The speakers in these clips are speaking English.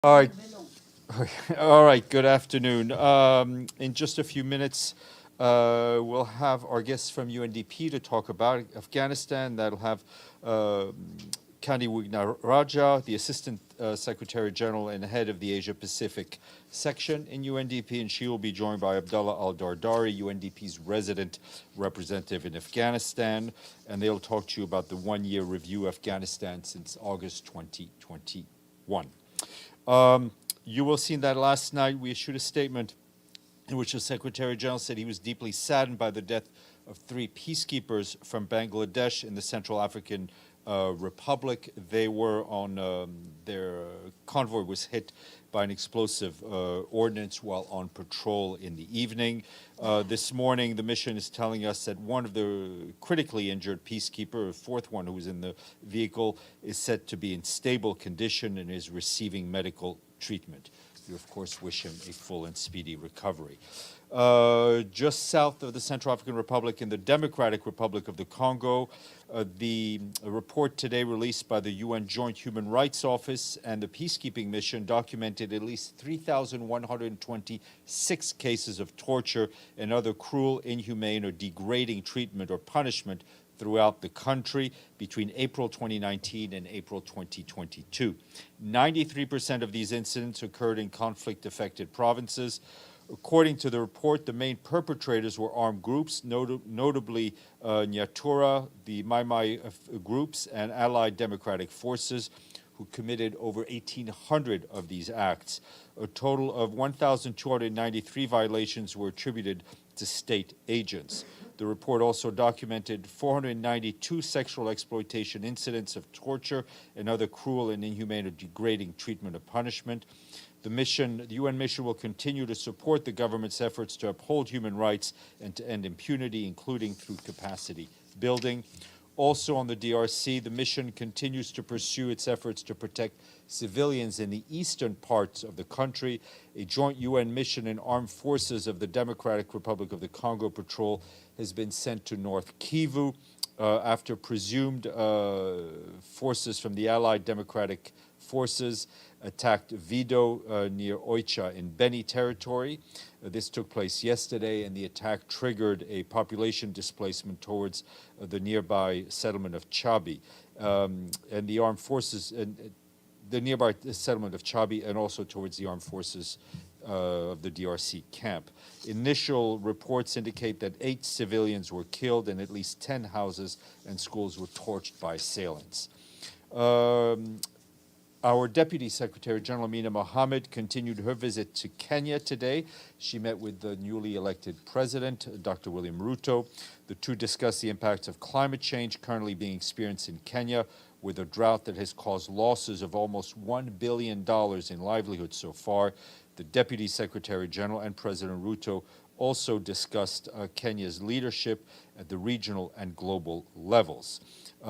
All right. All right. Good afternoon. In just a few minutes, we'll have our guests from UNDP to talk about Afghanistan. That'll have Kandi Wignaraja, the Assistant Secretary General and head of the Asia Pacific section in UNDP, and she will be joined by Abdullah Al-Dardari, UNDP's resident representative in Afghanistan, and they'll talk to you about the one-year review of Afghanistan since August 2021. You will have seen that last night we issued a statement in which the Secretary General said he was deeply saddened by the death of 3 peacekeepers from Bangladesh in the Central African Republic. They were on, their convoy was hit by an explosive ordnance while on patrol in the evening. This morning, the mission is telling us that one of the critically injured peacekeeper, a 4th one who was in the vehicle, is said to be in stable condition and is receiving medical treatment. We, of course, wish him a full and speedy recovery. Just south of the Central African Republic in the Democratic Republic of the Congo, the report today released by the UN Joint Human Rights Office and the Peacekeeping Mission documented at least 3,126 cases of torture and other cruel, inhumane, or degrading treatment or punishment throughout the country between April 2019 and April 2022. 93% of these incidents occurred in conflict-affected provinces. According to the report, the main perpetrators were armed groups, notably Nyatura, the Mai Mai groups, and allied democratic forces, who committed over 1,800 of these acts. A total of 1,293 violations were attributed to state agents. The report also documented 492 sexual exploitation incidents of torture and other cruel and inhumane or degrading treatment or punishment. The UN mission will continue to support the government's efforts to uphold human rights and to end impunity, including through capacity building. Also on the DRC, the mission continues to pursue its efforts to protect civilians in the eastern parts of the country. A joint UN mission and armed forces of the Democratic Republic of the Congo patrol has been sent to North Kivu after presumed forces from the Allied Democratic Forces attacked Vido near Oicha in Beni territory. This took place yesterday, and the attack triggered a population displacement towards the nearby settlement of Chabi. And the armed forces, the nearby settlement of Chabi, and also towards the armed forces of the DRC camp. Initial reports indicate that 8 civilians were killed and at least 10 houses and schools were torched by assailants. Our Deputy Secretary General Amina Mohammed continued her visit to Kenya today. She met with the newly elected president, Dr. William Ruto. The two discussed the impacts of climate change currently being experienced in Kenya, with a drought that has caused losses of almost $1 billion in livelihood so far. The Deputy Secretary General and President Ruto also discussed Kenya's leadership at the regional and global levels.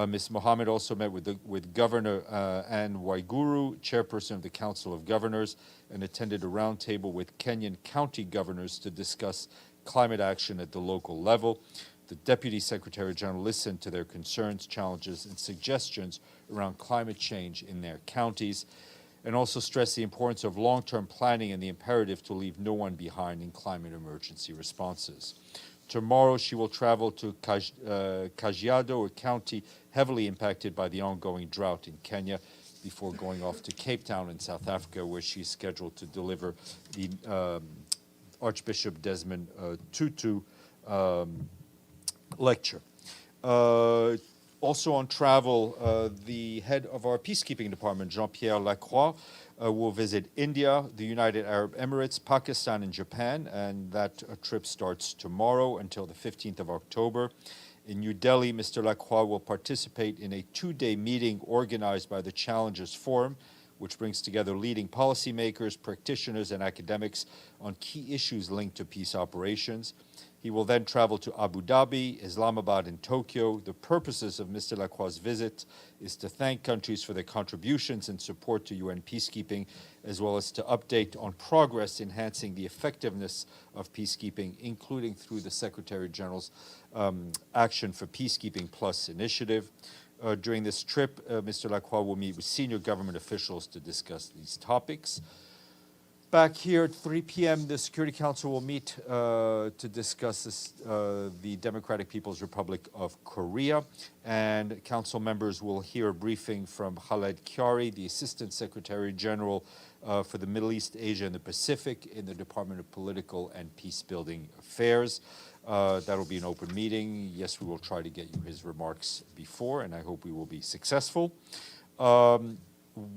Ms. Mohammed also met with Governor Anne Waiguru, chairperson of the Council of Governors, and attended a roundtable with Kenyan county governors to discuss climate action at the local level. The Deputy Secretary General listened to their concerns, challenges, and suggestions around climate change in their counties, and also stressed the importance of long-term planning and the imperative to leave no one behind in climate emergency responses. Tomorrow, she will travel to Kajiado, a county heavily impacted by the ongoing drought in Kenya, before going off to Cape Town in South Africa, where she's scheduled to deliver the Archbishop Desmond Tutu lecture. Also on travel, the head of our peacekeeping department, Jean-Pierre Lacroix, will visit India, the United Arab Emirates, Pakistan, and Japan, and that trip starts tomorrow until the 15th of October. In New Delhi, Mr. Lacroix will participate in a 2-day meeting organized by the Challengers Forum, which brings together leading policymakers, practitioners, and academics on key issues linked to peace operations. He will then travel to Abu Dhabi, Islamabad, and Tokyo. The purposes of Mr. Lacroix's visit is to thank countries for their contributions and support to UN peacekeeping, as well as to update on progress enhancing the effectiveness of peacekeeping, including through the Secretary General's Action for Peacekeeping Plus initiative. During this trip, Mr. Lacroix will meet with senior government officials to discuss these topics. Back here at 3 p.m., the Security Council will meet to discuss the Democratic People's Republic of Korea, and council members will hear a briefing from Khaled Kyari, the Assistant Secretary General for the Middle East, Asia, and the Pacific in the Department of Political and Peacebuilding Affairs. That'll be an open meeting. Yes, we will try to get you his remarks before, and I hope we will be successful.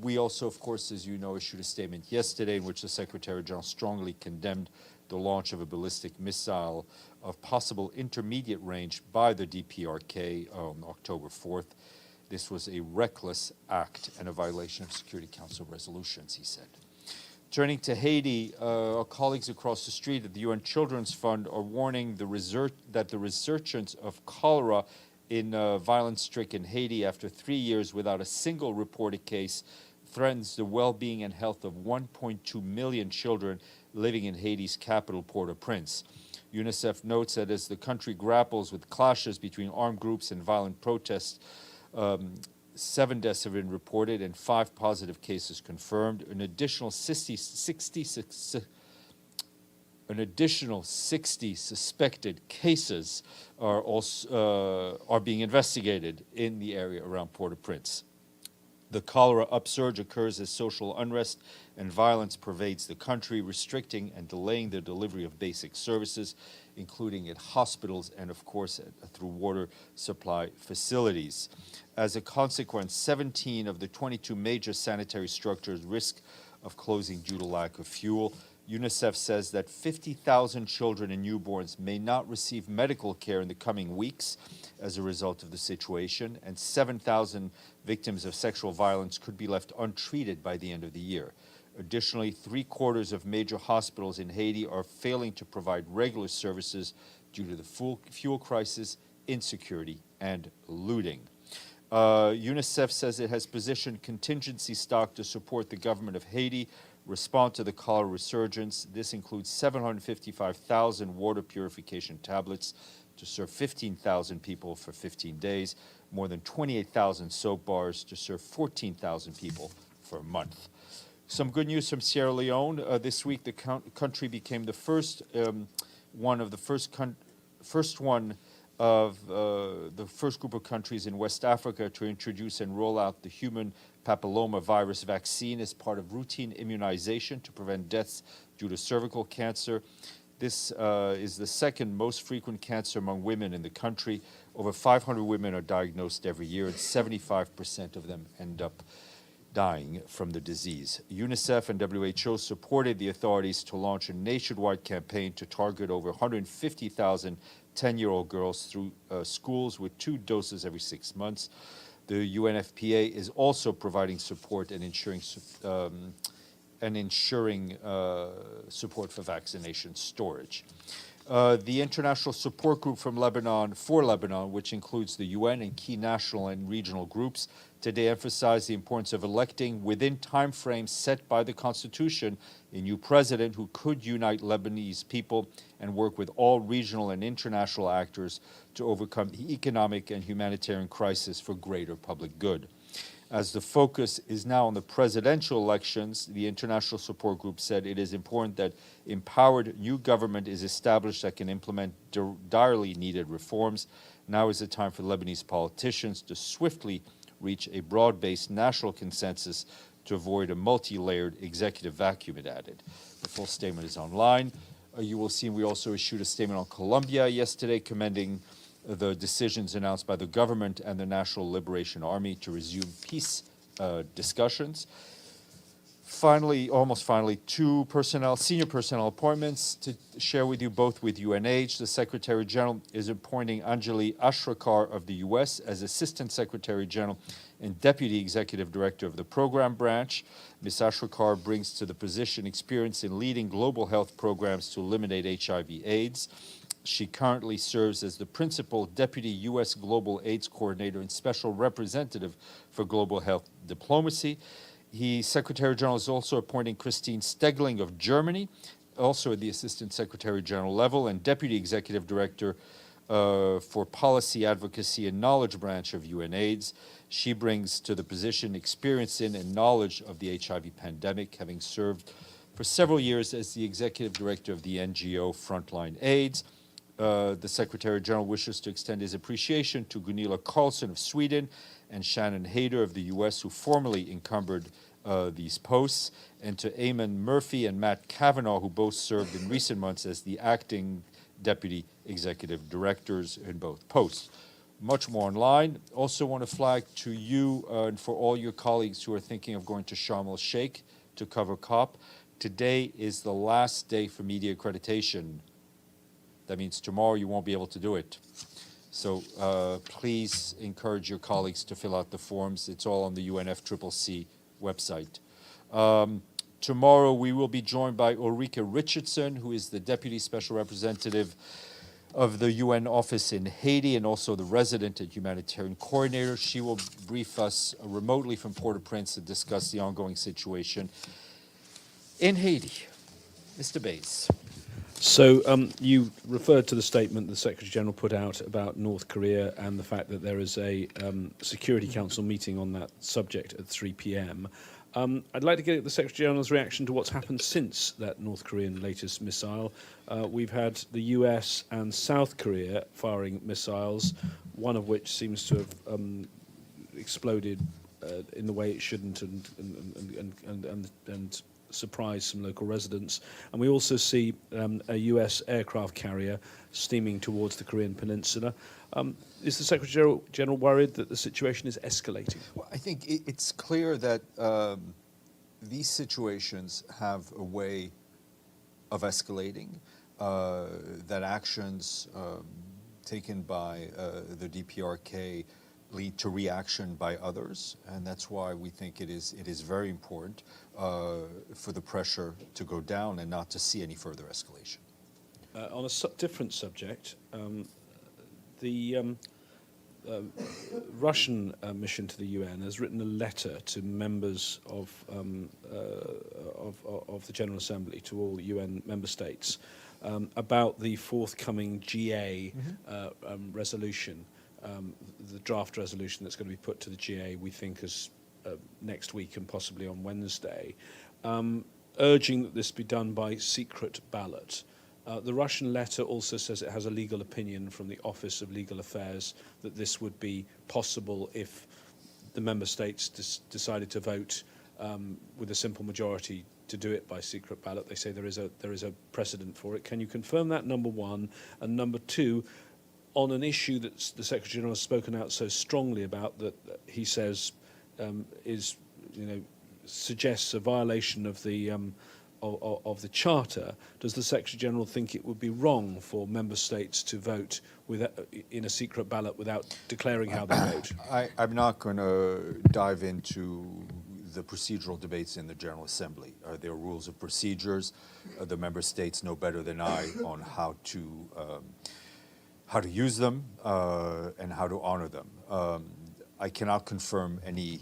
We also, of course, as you know, issued a statement yesterday in which the Secretary General strongly condemned the launch of a ballistic missile of possible intermediate range by the DPRK on October 4th. This was a reckless act and a violation of Security Council resolutions, he said. Turning to Haiti, our colleagues across the street at the UN Children's Fund are warning that the resurgence of cholera in violence-stricken Haiti after 3 years without a single reported case threatens the well-being and health of 1.2 million children living in Haiti's capital, Port-au-Prince. UNICEF notes that as the country grapples with clashes between armed groups and violent protests, 7 deaths have been reported and 5 positive cases confirmed. An additional 60 suspected cases are being investigated in the area around Port-au-Prince. The cholera upsurge occurs as social unrest and violence pervades the country, restricting and delaying the delivery of basic services, including at hospitals and, of course, through water supply facilities. As a consequence, 17 of the 22 major sanitary structures risk of closing due to lack of fuel. UNICEF says that 50,000 children and newborns may not receive medical care in the coming weeks as a result of the situation, and 7,000 victims of sexual violence could be left untreated by the end of the year. Additionally, 3/4 of major hospitals in Haiti are failing to provide regular services due to the fuel crisis, insecurity, and looting. UNICEF says it has positioned contingency stock to support the government of Haiti respond to the cholera resurgence. This includes 755,000 water purification tablets to serve 15,000 people for 15 days, more than 28,000 soap bars to serve 14,000 people for a month. Some good news from Sierra Leone. This week, the country became the first group of countries in West Africa to introduce and roll out the human papilloma virus vaccine as part of routine immunization to prevent deaths due to cervical cancer. This is the second most frequent cancer among women in the country. Over 500 women are diagnosed every year, and 75% of them end up dying from the disease. UNICEF and WHO supported the authorities to launch a nationwide campaign to target over 150,000 10-year-old girls through schools with 2 doses every 6 months. The UNFPA is also providing support and ensuring support for vaccination storage. The International Support Group for Lebanon, which includes the UN and key national and regional groups, today emphasized the importance of electing within timeframes set by the Constitution a new president who could unite Lebanese people and work with all regional and international actors to overcome the economic and humanitarian crisis for greater public good. As the focus is now on the presidential elections, the International Support Group said it is important that empowered new government is established that can implement direly needed reforms. Now is the time for Lebanese politicians to swiftly reach a broad-based national consensus to avoid a multi-layered executive vacuum, it added. The full statement is online. You will see we also issued a statement on Colombia yesterday commending the decisions announced by the government and the National Liberation Army to resume peace discussions. Finally, almost finally, 2 senior personnel appointments to share with you, both with UNH. The Secretary General is appointing Anjali Ashrakar of the U.S. as Assistant Secretary General and Deputy Executive Director of the Program Branch. Ms. Ashrakar brings to the position experience in leading global health programs to eliminate HIV/AIDS. She currently serves as the Principal Deputy U.S. Global AIDS Coordinator and Special Representative for Global Health Diplomacy. Secretary General is also appointing Christine Stegling of Germany, also at the Assistant Secretary General level, and Deputy Executive Director for Policy Advocacy and Knowledge branch of UNAIDS. She brings to the position experience in and knowledge of the HIV pandemic, having served for several years as the executive director of the NGO Frontline AIDS. The Secretary General wishes to extend his appreciation to Gunilla Carlsson of Sweden and Shannon Hayder of the U.S., who formerly encumbered these posts, and to Eamon Murphy and Matt Cavanaugh, who both served in recent months as the acting deputy executive directors in both posts. Much more online. Also want to flag to you and for all your colleagues who are thinking of going to Sharm el-Sheikh to cover COP, today is the last day for media accreditation. That means tomorrow you won't be able to do it. So please encourage your colleagues to fill out the forms. It's all on the UNFCCC website. Tomorrow we will be joined by Ulrike Richardson, who is the Deputy Special Representative of the UN office in Haiti and also the resident and humanitarian coordinator. She will brief us remotely from Port-au-Prince to discuss the ongoing situation in Haiti. Mr. Bays. So you referred to the statement the Secretary General put out about North Korea and the fact that there is a Security Council meeting on that subject at 3 p.m. I'd like to get the Secretary General's reaction to what's happened since that North Korean latest missile. We've had the US and South Korea firing missiles, one of which seems to have exploded in the way it shouldn't and surprise some local residents. And we also see a US aircraft carrier steaming towards the Korean peninsula. Is the Secretary General worried that the situation is escalating? Well, I think it's clear that these situations have a way of escalating, that actions taken by the DPRK lead to reaction by others, and that's why we think it is very important for the pressure to go down and not to see any further escalation. On a different subject, the Russian mission to the UN has written a letter to members of the General Assembly, to all UN member states, about the forthcoming GA resolution. The draft resolution that's going to be put to the GA, we think, is next week and possibly on Wednesday, urging that this be done by secret ballot. The Russian letter also says it has a legal opinion from the Office of Legal Affairs that this would be possible if the member states decided to vote with a simple majority to do it by secret ballot. They say there is a precedent for it. Can you confirm that, number one? And number two, on an issue that the Secretary General has spoken out so strongly about, that he says is, suggests a violation of the Charter, does the Secretary General think it would be wrong for member states to vote in a secret ballot without declaring how they vote? I'm not going to dive into the procedural debates in the General Assembly. There are rules of procedures. The member states know better than I on how to use them and how to honor them. I cannot confirm any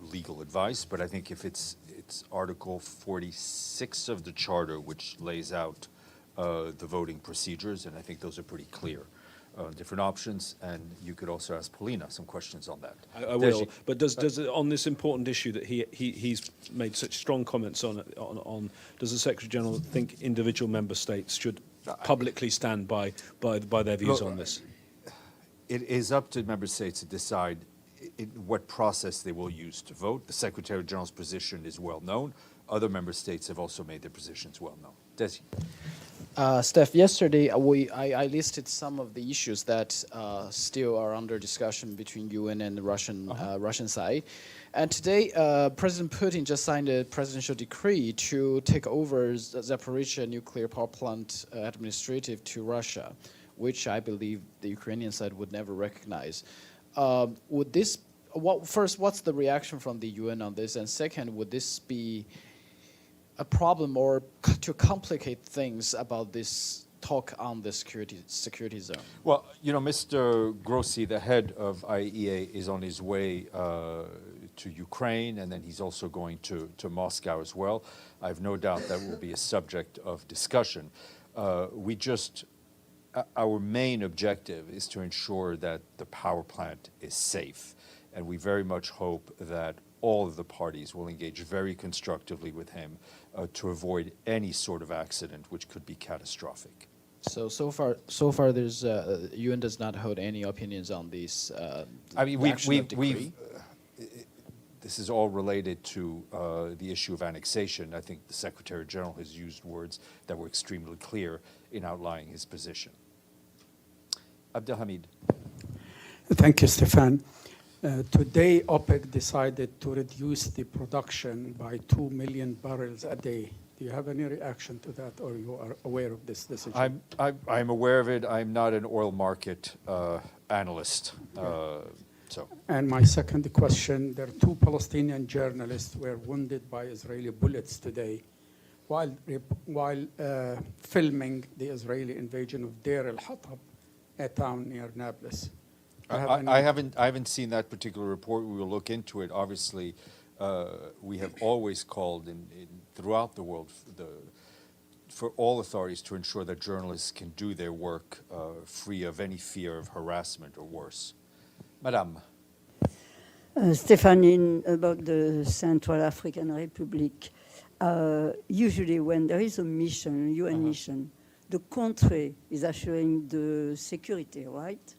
legal advice, but I think if it's Article 46 of the Charter, which lays out the voting procedures, and I think those are pretty clear. Different options, and you could also ask Paulina some questions on that. I will, but does on this important issue that he's made such strong comments on, does the Secretary General think individual member states should publicly stand by their views on this? It is up to member states to decide what process they will use to vote. The Secretary General's position is well known. Other member states have also made their positions well known. Desi. Steph, yesterday I listed some of the issues that still are under discussion between UN and the Russian side. And today, President Putin just signed a presidential decree to take over Zaporizhzhia nuclear power plant administrative to Russia, which I believe the Ukrainian side would never recognize. What's the reaction from the UN on this? And second, would this be a problem or to complicate things about this talk on the security zone? Well, Mr. Grossi, the head of IAEA, is on his way to Ukraine, and then he's also going to Moscow as well. I have no doubt that will be a subject of discussion. We just our main objective is to ensure that the power plant is safe, and we very much hope that all of the parties will engage very constructively with him to avoid any sort of accident which could be catastrophic. So far, there's UN does not hold any opinions on this. I mean, decree. This is all related to the issue of annexation. I think the Secretary General has used words that were extremely clear in outlining his position. Abdelhamid. Thank you, Stéphane. Today, OPEC decided to reduce the production by 2 million barrels a day. Do you have any reaction to that, or you are aware of this decision? I'm aware of it. I'm not an oil market analyst. So. And my second question, there are 2 Palestinian journalists were wounded by Israeli bullets today while filming the Israeli invasion of Deir al-Hatab, a town near Nablus. I haven't seen that particular report. We will look into it. Obviously, we have always called throughout the world for all authorities to ensure that journalists can do their work free of any fear of harassment or worse. Madame. Stéphane, about the Central African Republic, usually when there is a mission, UN mission, the country is assuring the security, right?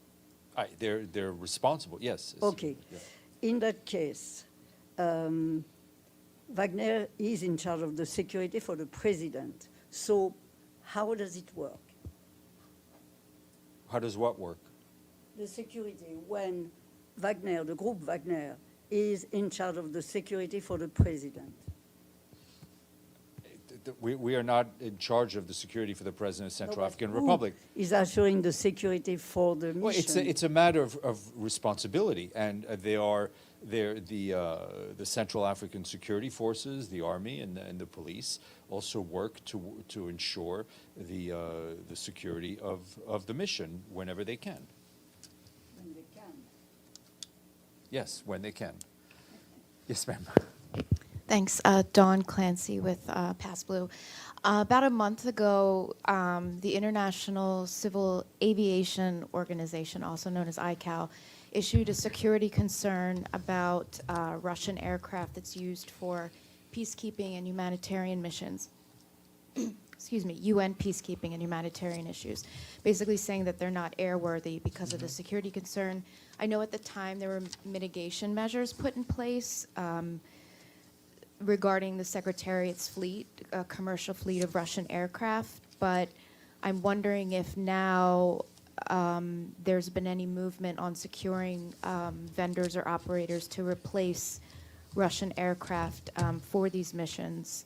They're responsible, yes. Okay. Yeah. In that case, Wagner is in charge of the security for the president. So how does it work? How does what work? The security, when Wagner, the group Wagner, is in charge of the security for the president. We are not in charge of the security for the President of Central African Republic. Is assuring the security for the mission? Well, it's a matter of responsibility, and the Central African Security Forces, the army, and the police also work to ensure the security of the mission whenever they can. When they can. Yes, when they can. Yes, ma'am. Thanks. Dawn Clancy with PassBlue. About a month ago, the International Civil Aviation Organization, also known as ICAO, issued a security concern about Russian aircraft that's used for peacekeeping and humanitarian missions. Excuse me, UN peacekeeping and humanitarian issues, basically saying that they're not airworthy because of the security concern. I know at the time there were mitigation measures put in place regarding the Secretariat's fleet, a commercial fleet of Russian aircraft, but I'm wondering if now there's been any movement on securing vendors or operators to replace Russian aircraft for these missions.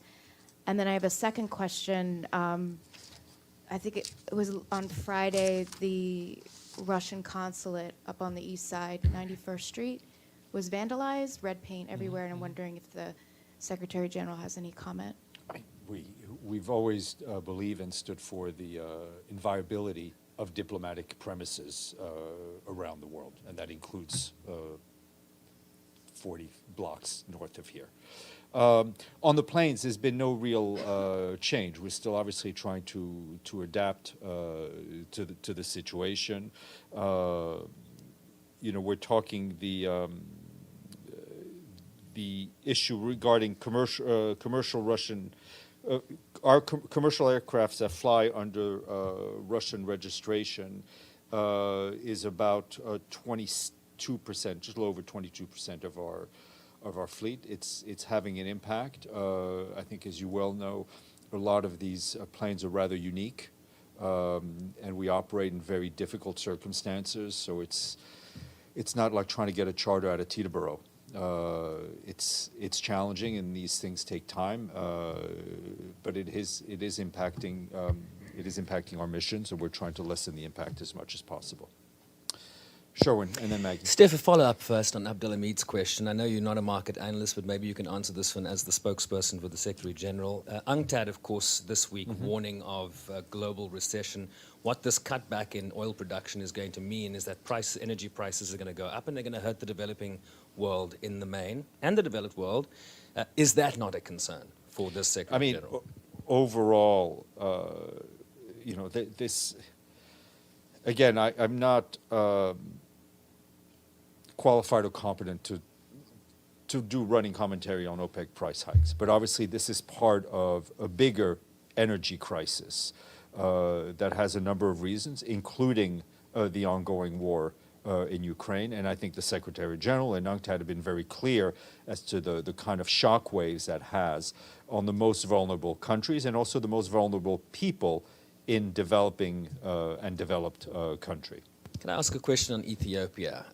And then I have a second question. I think it was on Friday, the Russian consulate up on the east side, 91st Street, was vandalized, red paint everywhere, and I'm wondering if the Secretary General has any comment. We've always believed and stood for the inviolability of diplomatic premises around the world, and that includes 40 blocks north of here. On the planes, there's been no real change. We're still obviously trying to adapt to the situation. We're talking the issue regarding commercial Russian, commercial aircrafts that fly under Russian registration is about 22%, just a little over 22% of our fleet. It's having an impact. I think, as you well know, a lot of these planes are rather unique, and we operate in very difficult circumstances. So it's not like trying to get a charter out of Teterboro. It's challenging, and these things take time, but it is impacting our mission, so we're trying to lessen the impact as much as possible. Sherwin, and then Maggie. Steph, a follow-up first on Abdelhamid's question. I know you're not a market analyst, but maybe you can answer this one as the spokesperson for the Secretary General. UNCTAD, of course, this week warning of global recession. What this cutback in oil production is going to mean is that energy prices are going to go up, and they're going to hurt the developing world in the main and the developed world. Is that not a concern for this Secretary General? Overall, this. again, I'm not qualified or competent to do running commentary on OPEC price hikes, but obviously this is part of a bigger energy crisis that has a number of reasons, including the ongoing war in Ukraine. And I think the Secretary General and UNCTAD have been very clear as to the kind of shock waves that has on the most vulnerable countries and also the most vulnerable people in developing and developed country. Can I ask a question on Ethiopia?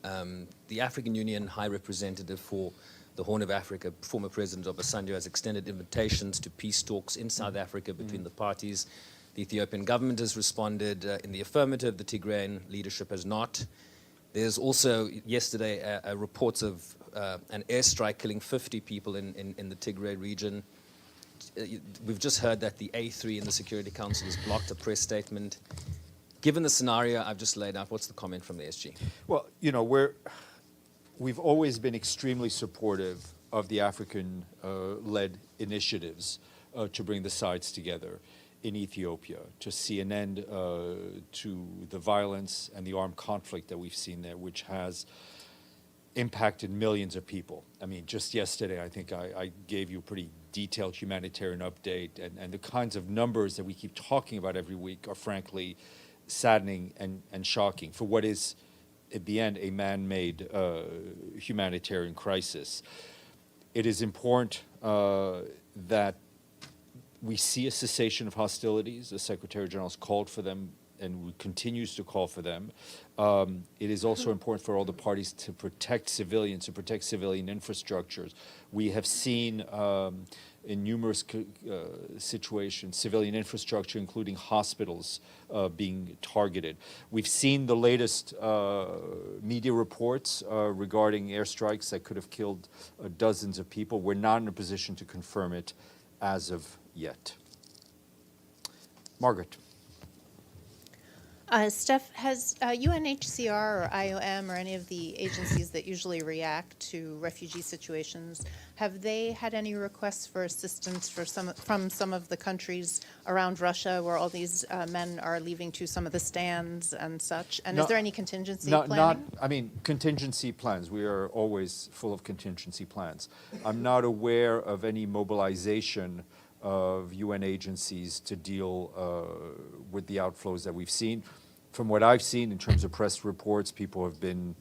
The African Union High Representative for the Horn of Africa, former President Obasanjo, has extended invitations to peace talks in South Africa between the parties. The Ethiopian government has responded in the affirmative. The Tigrayan leadership has not. There's also yesterday reports of an airstrike killing 50 people in the Tigray region. We've just heard that the A3 in the Security Council has blocked a press statement. Given the scenario I've just laid out, what's the comment from the SG? Well, you know, we've always been extremely supportive of the African-led initiatives to bring the sides together in Ethiopia, to see an end to the violence and the armed conflict that we've seen there, which has impacted millions of people. I mean, just yesterday, I think I gave you a pretty detailed humanitarian update, and the kinds of numbers that we keep talking about every week are frankly saddening and shocking for what is, at the end, a man-made humanitarian crisis. It is important that we see a cessation of hostilities. The Secretary General has called for them and continues to call for them. It is also important for all the parties to protect civilians, to protect civilian infrastructures. We have seen in numerous situations civilian infrastructure, including hospitals, being targeted. We've seen the latest media reports regarding airstrikes that could have killed dozens of people. We're not in a position to confirm it as of yet. Margaret. Steph, has UNHCR or IOM or any of the agencies that usually react to refugee situations, have they had any requests for assistance from some of the countries around Russia where all these men are leaving to some of the stands and such? And is there any contingency planning? I mean, contingency plans. We are always full of contingency plans. I'm not aware of any mobilization of UN agencies to deal with the outflows that we've seen. From what I've seen in terms of press reports, people have been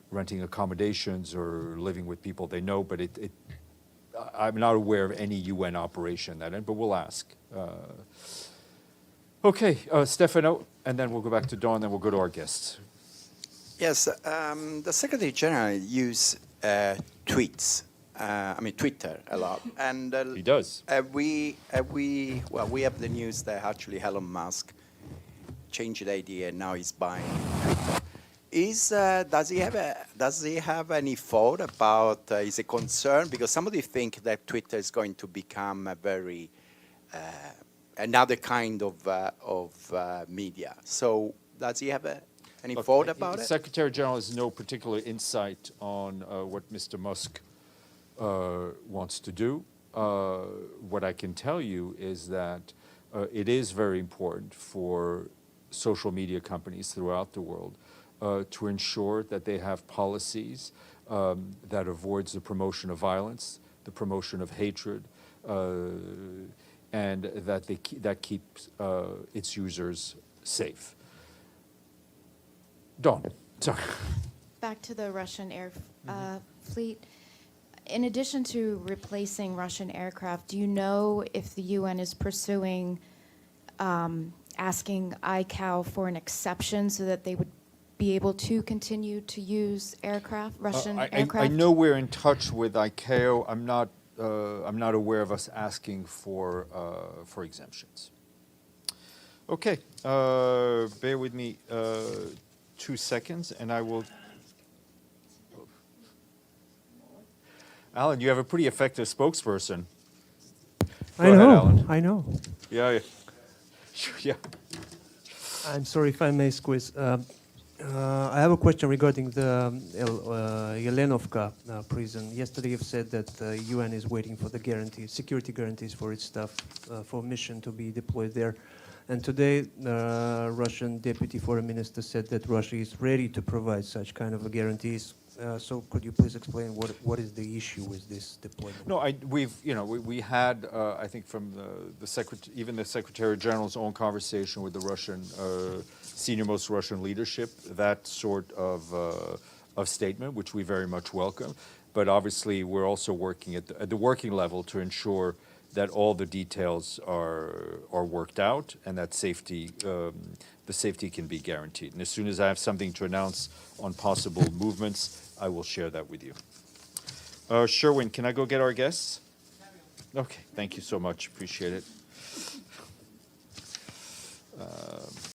renting accommodations or living with people they know, but I'm not aware of any UN operation that end, but we'll ask. Okay, Stefano, and then we'll go back to Dawn, then we'll go to our guests. Yes, the Secretary General used tweets. Twitter a lot, and he does. We have the news that actually Elon Musk changed the idea and now he's buying Twitter. Does he have any thought about? Is a concern because somebody think that Twitter is going to become a very another kind of media. So does he have any thought about it? The Secretary General has no particular insight on what Mr. Musk wants to do. What I can tell you is that it is very important for social media companies throughout the world to ensure that they have policies that avoids the promotion of violence, the promotion of hatred, and that keeps its users safe. Dawn, sorry. Back to the Russian air fleet. In addition to replacing Russian aircraft, do you know if the UN is pursuing asking ICAO for an exception so that they would be able to continue to use Russian aircraft? I know we're in touch with ICAO. I'm not aware of us asking for exemptions. Okay, bear with me 2 seconds, and I will. Alan, you have a pretty effective spokesperson. Go ahead, Alan. I know. Yeah. I'm sorry if I may squeeze. I have a question regarding the Yelenovka prison. Yesterday you've said that the UN is waiting for the security guarantees for its staff, for mission to be deployed there. And today, Russian Deputy Foreign Minister said that Russia is ready to provide such kind of guarantees. So could you please explain what is the issue with this deployment? No, we had, I think from even the Secretary General's own conversation with the Russian, senior-most Russian leadership, that sort of statement, which we very much welcome. But obviously, we're also working at the working level to ensure that all the details are worked out and that the safety can be guaranteed. And as soon as I have something to announce on possible movements, I will share that with you. Sherwin, can I go get our guests? Okay, thank you so much. Appreciate it.